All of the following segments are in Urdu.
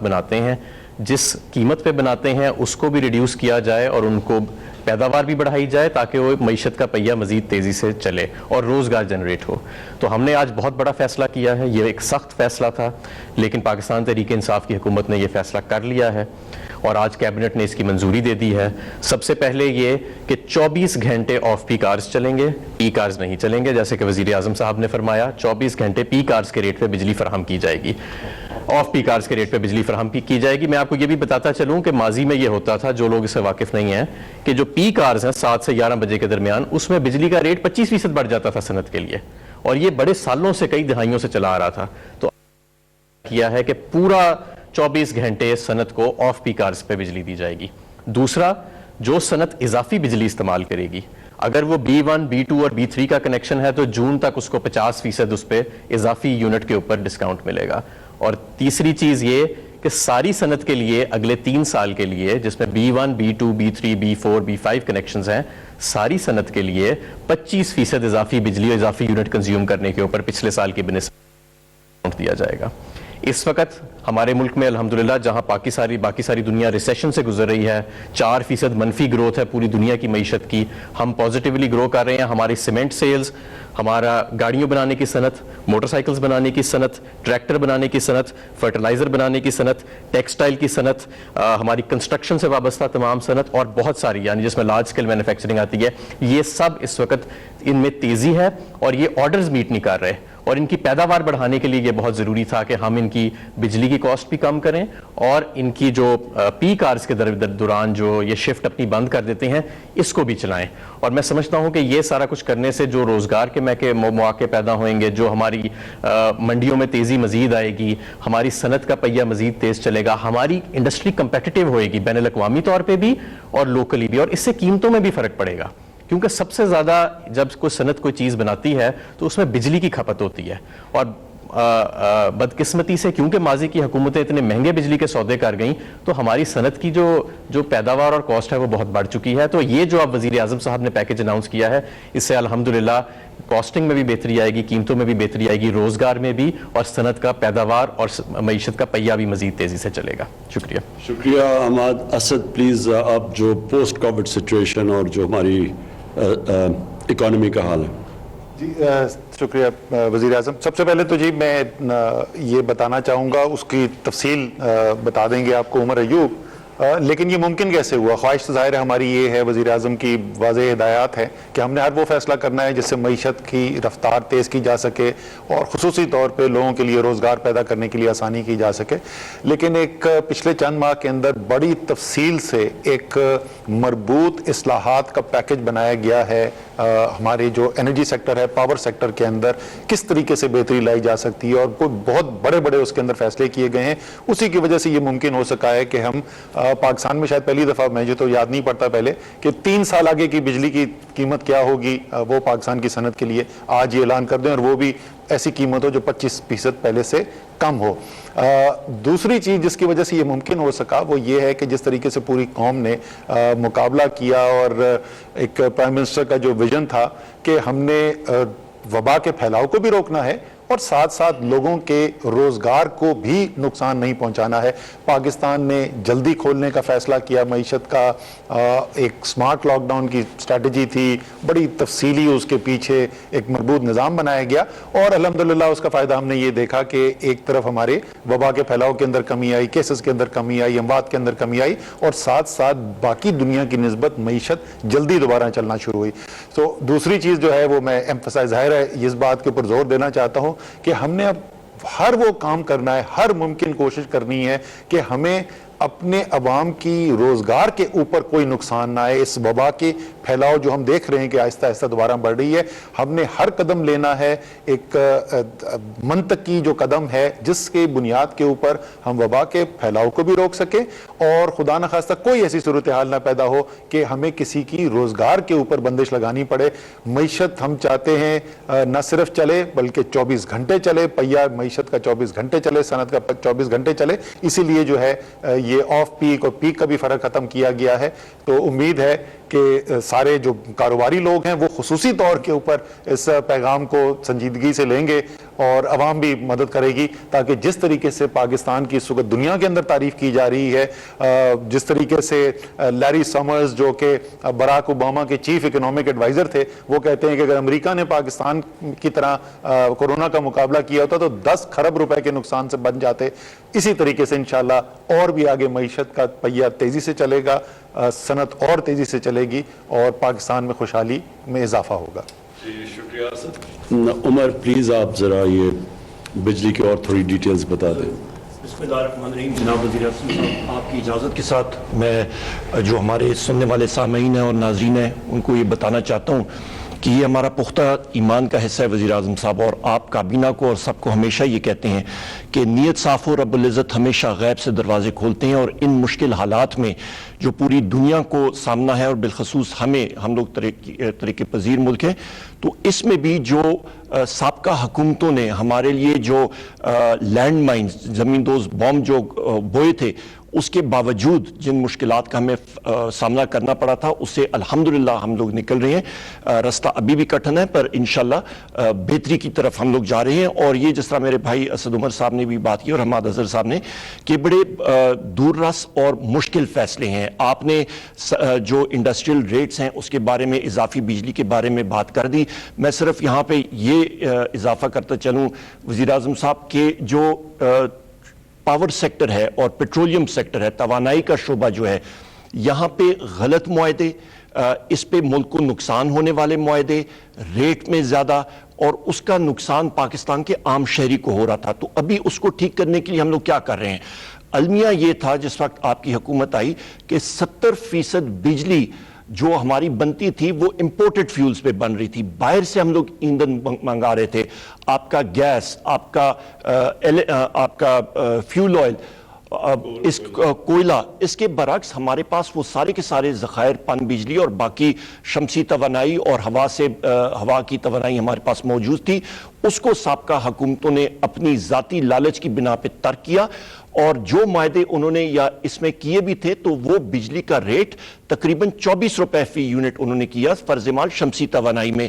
بناتے ہیں جس قیمت پہ بناتے ہیں اس کو بھی ریڈیوس کیا جائے اور ان کو پیداوار بھی بڑھائی جائے تاکہ وہ معیشت کا پہیہ مزید تیزی سے چلے اور روزگار جنریٹ ہو. تو ہم نے آج بہت بڑا فیصلہ کیا ہے. یہ ایک سخت فیصلہ تھا لیکن پاکستان تحریک انصاف کی حکومت نے یہ فیصلہ کر لیا ہے اور آج کیبنٹ نے اس کی منظوری دے دی ہے. سب سے پہلے یہ کہ 24 گھنٹے آف پیک آرز چلیں گے, پیک آرز نہیں چلیں گے جیسے کہ وزیر اعظم صاحب نے فرمایا. 24 گھنٹے پیک آرز کے ریٹ پہ بجلی فراہم کی جائے گی, آف پیک آرز کے ریٹ پہ بجلی فراہم کی جائے گی. میں آپ کو یہ بھی بتاتا چلوں کہ ماضی میں یہ ہوتا تھا, جو لوگ اس سے واقف نہیں ہیں, کہ جو پیک آرز ہیں 7 سے 11 بجے کے درمیان, اس میں بجلی کا ریٹ 25% بڑھ جاتا تھا صنعت کے لیے, اور یہ بڑے سالوں سے, کئی دہائیوں سے چلا آ رہا تھا. تو کیا ہے کہ پورا 24 گھنٹے صنعت کو آف پیک آرز پہ بجلی دی جائے گی. دوسرا, جو صنعت اضافی بجلی استعمال کرے گی, اگر وہ B1, B2 اور B3 کا کنیکشن ہے تو جون تک اس کو 50% اس پہ اضافی یونٹ کے اوپر ڈسکاؤنٹ ملے گا. اور تیسری چیز یہ کہ ساری صنعت کے لیے اگلے 3 سال کے لیے, جس میں B1, B2, B3, B4, B5 connections ہیں, ساری صنعت کے لیے 25% اضافی بجلی اور اضافی یونٹ کنزیوم کرنے کے اوپر پچھلے سال کی بنسبت دیا جائے گا. اس وقت ہمارے ملک میں الحمدللہ جہاں باقی ساری دنیا ریسیشن سے گزر رہی ہے, 4% منفی گروتھ ہے پوری دنیا کی معیشت کی, ہم پازیٹیولی گرو کر رہے ہیں. ہماری سیمنٹ سیلز, ہمارا گاڑیوں بنانے کی صنعت, موٹر سائیکلز بنانے کی صنعت, ٹریکٹر بنانے کی صنعت, فرٹیلائزر بنانے کی صنعت, ٹیکسٹائل کی صنعت, ہماری کنسٹرکشن سے وابستہ تمام صنعت اور بہت ساری, یعنی جس میں لارج اسکیل مینوفیکچرنگ آتی ہے, یہ سب اس وقت ان میں تیزی ہے اور یہ آرڈرز میٹ نہیں کر رہے. اور ان کی پیداوار بڑھانے کے لیے یہ بہت ضروری تھا کہ ہم ان کی بجلی کی کاسٹ بھی کم کریں اور ان کی جو پیک آرز کے دوران جو یہ شفٹ اپنی بند کر دیتے ہیں اس کو بھی چلائیں. اور میں سمجھتا ہوں کہ یہ سارا کچھ کرنے سے جو روزگار کے مواقع پیدا ہوئیں گے, جو ہماری منڈیوں میں تیزی مزید آئے گی, ہماری صنعت کا پہیہ مزید تیز چلے گا, ہماری انڈسٹری کمپیٹیٹیو ہوئے گی بین الاقوامی طور پہ بھی اور لوکلی بھی, اور اس سے قیمتوں میں بھی فرق پڑے گا. کیونکہ سب سے زیادہ جب کوئی صنعت کوئی چیز بناتی ہے تو اس میں بجلی کی کھپت ہوتی ہے, اور بدقسمتی سے کیونکہ ماضی کی حکومتیں اتنے مہنگے بجلی کے سودے کر گئیں تو ہماری صنعت کی جو پیداوار اور کاسٹ ہے وہ بہت بڑھ چکی ہے. تو یہ جو اب وزیر اعظم صاحب نے پیکج اناؤنس کیا ہے, اس سے الحمدللہ کاسٹنگ میں بھی بہتری آئے گی, قیمتوں میں بھی بہتری آئے گی, روزگار میں بھی, اور صنعت کا پیداوار اور معیشت کا پہیہ بھی مزید تیزی سے چلے گا. شکریہ. شکریہ. حماد اسد, پلیز آپ جو پوسٹ کووڈ سچویشن اور جو ہماری اکانومی کا حال ہے. جی شکریہ وزیر اعظم. سب سے پہلے تو جی میں یہ بتانا چاہوں گا, اس کی تفصیل بتا دیں گے آپ کو عمر ایوب, لیکن یہ ممکن کیسے ہوا. خواہش تو ظاہر ہے ہماری یہ ہے, وزیر اعظم کی واضح ہدایات ہے کہ ہم نے ہر وہ فیصلہ کرنا ہے جس سے معیشت کی رفتار تیز کی جا سکے اور خصوصی طور پہ لوگوں کے لیے روزگار پیدا کرنے کے لیے آسانی کی جا سکے. لیکن ایک پچھلے چند ماہ کے اندر بڑی تفصیل سے ایک مربوط اصلاحات کا پیکج بنایا گیا ہے. ہمارے جو انرجی سیکٹر ہے, پاور سیکٹر کے اندر کس طریقے سے بہتری لائی جا سکتی ہے, اور کوئی بہت بڑے بڑے اس کے اندر فیصلے کیے گئے ہیں. اسی کی وجہ سے یہ ممکن ہو سکا ہے کہ ہم پاکستان میں شاید پہلی دفعہ, مجھے تو یاد نہیں پڑتا پہلے, کہ 3 سال آگے کی بجلی کی قیمت کیا ہوگی وہ پاکستان کی صنعت کے لیے آج یہ اعلان کر دیں, اور وہ بھی ایسی قیمت ہو جو 25% پہلے سے کم ہو. دوسری چیز جس کی وجہ سے یہ ممکن ہو سکا وہ یہ ہے کہ جس طریقے سے پوری قوم نے مقابلہ کیا, اور ایک پرائم منسٹر کا جو ویژن تھا کہ ہم نے وبا کے پھیلاؤ کو بھی روکنا ہے اور ساتھ ساتھ لوگوں کے روزگار کو بھی نقصان نہیں پہنچانا ہے. پاکستان نے جلدی کھولنے کا فیصلہ کیا, معیشت کا ایک سمارٹ لاک ڈاؤن کی اسٹریٹجی تھی, بڑی تفصیلی اس کے پیچھے ایک مربوط نظام بنایا گیا, اور الحمدللہ اس کا فائدہ ہم نے یہ دیکھا کہ ایک طرف ہمارے وبا کے پھیلاؤ کے اندر کمی آئی, کیسز کے اندر کمی آئی, اموات کے اندر کمی آئی, اور ساتھ ساتھ باقی دنیا کی نسبت معیشت جلدی دوبارہ چلنا شروع ہوئی. تو دوسری چیز جو ہے وہ میں ایمفسائز, ظاہر ہے اس بات کے اوپر زور دینا چاہتا ہوں کہ ہم نے اب ہر وہ کام کرنا ہے, ہر ممکن کوشش کرنی ہے کہ ہمیں اپنے عوام کی روزگار کے اوپر کوئی نقصان نہ آئے. اس وبا کے پھیلاؤ جو ہم دیکھ رہے ہیں کہ آہستہ آہستہ دوبارہ بڑھ رہی ہے, ہم نے ہر قدم لینا ہے ایک منطقی جو قدم ہے جس کے بنیاد کے اوپر ہم وبا کے پھیلاؤ کو بھی روک سکیں, اور خدا نخواستہ کوئی ایسی صورتحال نہ پیدا ہو کہ ہمیں کسی کی روزگار کے اوپر بندش لگانی پڑے. معیشت ہم چاہتے ہیں نہ صرف چلے بلکہ 24 گھنٹے چلے, پہیہ معیشت کا 24 گھنٹے چلے, صنعت کا 24 گھنٹے چلے. اسی لیے جو ہے یہ آف پیک اور پیک کا بھی فرق ختم کیا گیا ہے. تو امید ہے کہ سارے جو کاروباری لوگ ہیں وہ خصوصی طور کے اوپر اس پیغام کو سنجیدگی سے لیں گے اور عوام بھی مدد کرے گی, تاکہ جس طریقے سے پاکستان کی اس وقت دنیا کے اندر تعریف کی جا رہی ہے, جس طریقے سے لیری سمرز جو کہ براک اوباما کے چیف اکنامک ایڈوائزر تھے, وہ کہتے ہیں کہ اگر امریکہ نے پاکستان کی طرح کورونا کا مقابلہ کیا ہوتا تو 10 کھرب روپے کے نقصان سے بچ جاتے. اسی طریقے سے انشاءاللہ اور بھی آگے معیشت کا پہیہ تیزی سے چلے گا, صنعت اور تیزی سے چلے گی اور پاکستان میں خوشحالی میں اضافہ ہوگا. جی شکریہ اسد. عمر پلیز آپ ذرا یہ بجلی کی اور تھوڑی ڈیٹیلز بتا دیں. بسم اللہ الرحمن الرحیم. جناب وزیر اعظم صاحب, آپ کی اجازت کے ساتھ میں جو ہمارے سننے والے سامعین ہیں اور ناظرین ہیں ان کو یہ بتانا چاہتا ہوں کہ یہ ہمارا پختہ ایمان کا حصہ ہے وزیر اعظم صاحب, اور آپ کابینہ کو اور سب کو ہمیشہ یہ کہتے ہیں کہ نیت صاف ہو, رب العزت ہمیشہ غیب سے دروازے کھولتے ہیں, اور ان مشکل حالات میں جو پوری دنیا کو سامنا ہے اور بالخصوص ہم لوگ ترقی پذیر ملک ہیں, تو اس میں بھی جو سابقہ حکومتوں نے ہمارے لیے جو لینڈ مائنز زمین دوز بم جو بوئے تھے, اس کے باوجود جن مشکلات کا ہمیں سامنا کرنا پڑا تھا اس سے الحمدللہ ہم لوگ نکل رہے ہیں. رستہ ابھی بھی کٹھن ہے پر انشاءاللہ بہتری کی طرف ہم لوگ جا رہے ہیں. اور یہ جس طرح میرے بھائی اسد عمر صاحب نے بھی بات کی اور حماد اظہر صاحب نے, کہ بڑے دور رس اور مشکل فیصلے ہیں. آپ نے جو انڈسٹریل ریٹس ہیں اس کے بارے میں, اضافی بجلی کے بارے میں بات کر دی. میں صرف یہاں پہ یہ اضافہ کرتا چلوں وزیر اعظم صاحب کہ جو پاور سیکٹر ہے اور پیٹرولیم سیکٹر ہے, توانائی کا شعبہ جو ہے, یہاں پہ غلط معاہدے, اس پہ ملک کو نقصان ہونے والے معاہدے, ریٹ میں زیادہ, اور اس کا نقصان پاکستان کے عام شہری کو ہو رہا تھا. تو ابھی اس کو ٹھیک کرنے کے لیے ہم لوگ کیا کر رہے ہیں؟ المیہ یہ تھا جس وقت آپ کی حکومت آئی کہ 70% بجلی جو ہماری بنتی تھی وہ امپورٹڈ فیولز پہ بن رہی تھی, باہر سے ہم لوگ ایندھن منگا رہے تھے. آپ کا گیس, آپ کا فیول آئل, اس کوئلہ, اس کے برعکس ہمارے پاس وہ سارے کے سارے ذخائر پن بجلی اور باقی شمسی توانائی اور ہوا کی توانائی ہمارے پاس موجود تھی. اس کو سابقہ حکومتوں نے اپنی ذاتی لالچ کی بنا پہ ترک کیا, اور جو معاہدے انہوں نے یا اس میں کیے بھی تھے تو وہ بجلی کا ریٹ تقریباً 24 روپے فی یونٹ انہوں نے کیا فرض مال شمسی توانائی میں.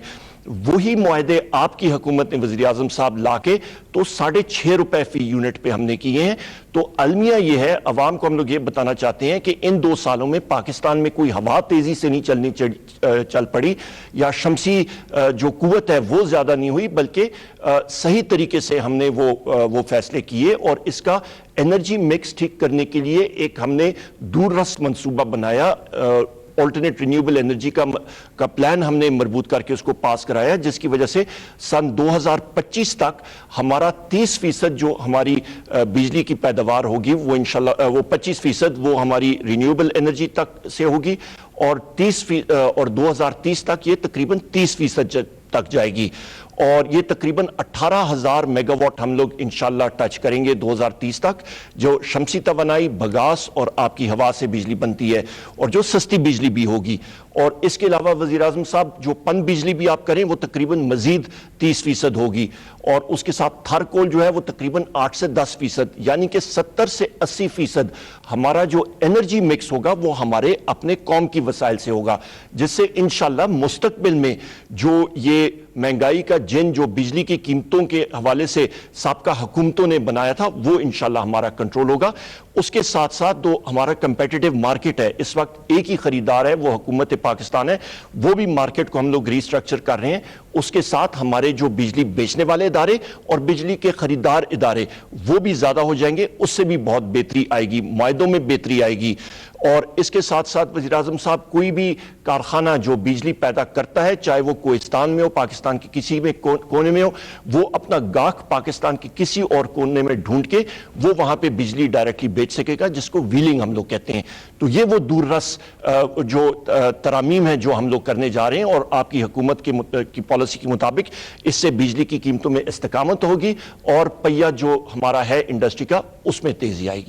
وہی معاہدے آپ کی حکومت نے وزیر اعظم صاحب لا کے تو 6.5 روپے فی یونٹ پہ ہم نے کیے ہیں. تو المیہ یہ ہے, عوام کو ہم لوگ یہ بتانا چاہتے ہیں کہ ان 2 سالوں میں پاکستان میں کوئی ہوا تیزی سے نہیں چل پڑی, یا شمسی جو قوت ہے وہ زیادہ نہیں ہوئی, بلکہ صحیح طریقے سے ہم نے وہ فیصلے کیے. اور اس کا انرجی مکس ٹھیک کرنے کے لیے ایک ہم نے دور رس منصوبہ بنایا, آلٹرنیٹ رینیوبل انرجی کا پلان ہم نے مربوط کر کے اس کو پاس کرایا, جس کی وجہ سے سن 2025 تک ہمارا 30% جو ہماری بجلی کی پیداوار ہوگی وہ انشاءاللہ وہ 25% وہ ہماری رینیوبل انرجی تک سے ہوگی, اور 2030 تک یہ تقریباً 30% تک جائے گی. اور یہ تقریباً 18,000 میگا واٹ ہم لوگ انشاءاللہ ٹچ کریں گے 2030 تک, جو شمسی توانائی, بگاس اور آپ کی ہوا سے بجلی بنتی ہے, اور جو سستی بجلی بھی ہوگی. اور اس کے علاوہ وزیر اعظم صاحب جو پن بجلی بھی آپ کریں وہ تقریباً مزید 30% ہوگی, اور اس کے ساتھ تھر کول جو ہے وہ تقریباً 8 سے 10%, یعنی کہ 70 سے 80% ہمارا جو انرجی مکس ہوگا وہ ہمارے اپنے قوم کی وسائل سے ہوگا, جس سے انشاءاللہ مستقبل میں جو یہ مہنگائی کا جن جو بجلی کی قیمتوں کے حوالے سے سابقہ حکومتوں نے بنایا تھا وہ انشاءاللہ ہمارا کنٹرول ہوگا. اس کے ساتھ ساتھ جو ہمارا کمپیٹیٹیو مارکیٹ ہے, اس وقت ایک ہی خریدار ہے وہ حکومت پاکستان ہے, وہ بھی مارکیٹ کو ہم لوگ ریسٹرکچر کر رہے ہیں. اس کے ساتھ ہمارے جو بجلی بیچنے والے ادارے اور بجلی کے خریدار ادارے وہ بھی زیادہ ہو جائیں گے, اس سے بھی بہت بہتری آئے گی, معاہدوں میں بہتری آئے گی. اور اس کے ساتھ ساتھ وزیر اعظم صاحب کوئی بھی کارخانہ جو بجلی پیدا کرتا ہے, چاہے وہ کوہستان میں ہو, پاکستان کے کسی بھی کونے میں ہو, وہ اپنا گاہک پاکستان کے کسی اور کونے میں ڈھونڈ کے وہ وہاں پہ بجلی ڈائریکٹلی بیچ سکے گا, جس کو ویلنگ ہم لوگ کہتے ہیں. تو یہ وہ دور رس جو ترامیم ہے جو ہم لوگ کرنے جا رہے ہیں, اور آپ کی حکومت کی پالیسی کے مطابق اس سے بجلی کی قیمتوں میں استقامت ہوگی, اور پہیہ جو ہمارا ہے انڈسٹری کا اس میں تیزی آئے گی.